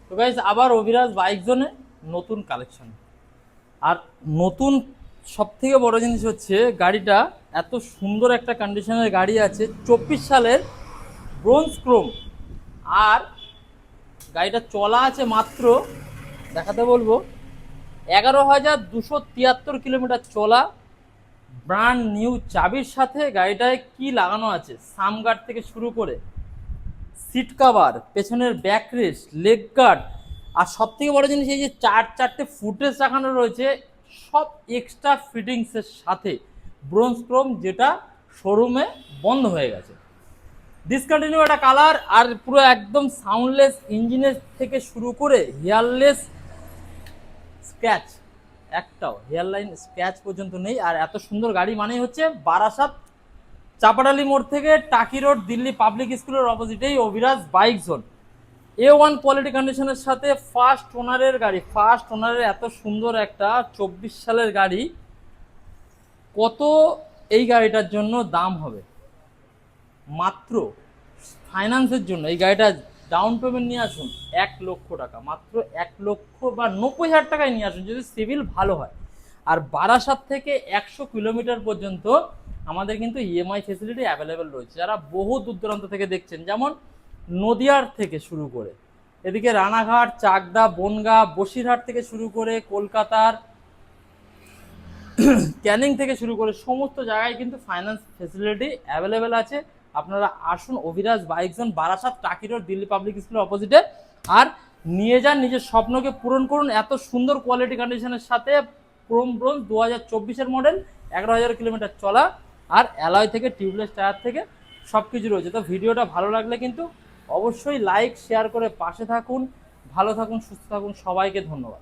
তো গাইস আবার অভিরাজ বাইক জোনে নতুন কালেকশন। আর নতুন সব থেকে বড় জিনিস হচ্ছে গাড়িটা এত সুন্দর একটা কন্ডিশনের গাড়ি আছে, 24 সালের ব্রোঞ্জ ক্রোম। আর গাড়িটা চলা আছে মাত্র, দেখাতে বলবো, 11,273 কিলোমিটার চলা। ব্র্যান্ড নিউ চাবির সাথে গাড়িটায় কি লাগানো আছে, সামগার্ড থেকে শুরু করে সিট কাভার, পেছনের ব্যাক রেস্ট, লেগ গার্ড, আর সব থেকে বড় জিনিস এই যে চারটে ফুটেজ রাখানো রয়েছে, সব এক্সট্রা ফিটিংসের সাথে ব্রোঞ্জ ক্রোম, যেটা শোরুমে বন্ধ হয়ে গেছে, ডিসকন্টিনিউ একটা কালার। আর পুরো একদম সাউন্ডলেস ইঞ্জিনের থেকে শুরু করে হেয়ারলেস স্ক্র্যাচ, একটাও হেয়ারলাইন স্ক্র্যাচ পর্যন্ত নেই। আর এত সুন্দর গাড়ি মানেই হচ্ছে বারাসাত চাপাডালি মোড় থেকে টাকি রোড, দিল্লি পাবলিক স্কুলের অপোজিটেই Abhiraj bike zone. A1 quality কন্ডিশনের সাথে ফার্স্ট ওনারের গাড়ি, ফার্স্ট ওনারের এত সুন্দর একটা 24 সালের গাড়ি, কত এই গাড়িটার জন্য দাম হবে? মাত্র ফাইন্যান্সের জন্য এই গাড়িটা ডাউন পেমেন্ট নিয়ে আসুন 1 লক্ষ টাকা, মাত্র 1 লক্ষ বা 90,000 টাকায় নিয়ে আসুন যদি সিভিল ভালো হয়। আর বারাসাত থেকে 100 কিলোমিটার পর্যন্ত আমাদের কিন্তু ইএমআই ফেসিলিটি অ্যাভেলেবেল রয়েছে। যারা বহু দূর দূরান্ত থেকে দেখছেন, যেমন নদিয়ার থেকে শুরু করে এদিকে রানাঘাট, চাকদা, বনগাঁ, বসিরহাট থেকে শুরু করে কলকাতার ক্যানিং থেকে শুরু করে সমস্ত জায়গায় কিন্তু ফাইন্যান্স ফেসিলিটি অ্যাভেলেবেল আছে। আপনারা আসুন অভিরাজ বাইক জোন, বারাসাত টাকি রোড, দিল্লি পাবলিক স্কুলের অপোজিটে। আর নিয়ে যান, নিজের স্বপ্নকে পূরণ করুন এত সুন্দর কোয়ালিটি কন্ডিশনের সাথে। ক্রোম ব্রোঞ্জ 2024-এর মডেল, 11,000 কিলোমিটার চলা, আর অ্যালয় থেকে টিউবলেস টায়ার থেকে সব কিছু রয়েছে। তো ভিডিওটা ভালো লাগলে কিন্তু অবশ্যই লাইক শেয়ার করে পাশে থাকুন। ভালো থাকুন, সুস্থ থাকুন, সবাইকে ধন্যবাদ।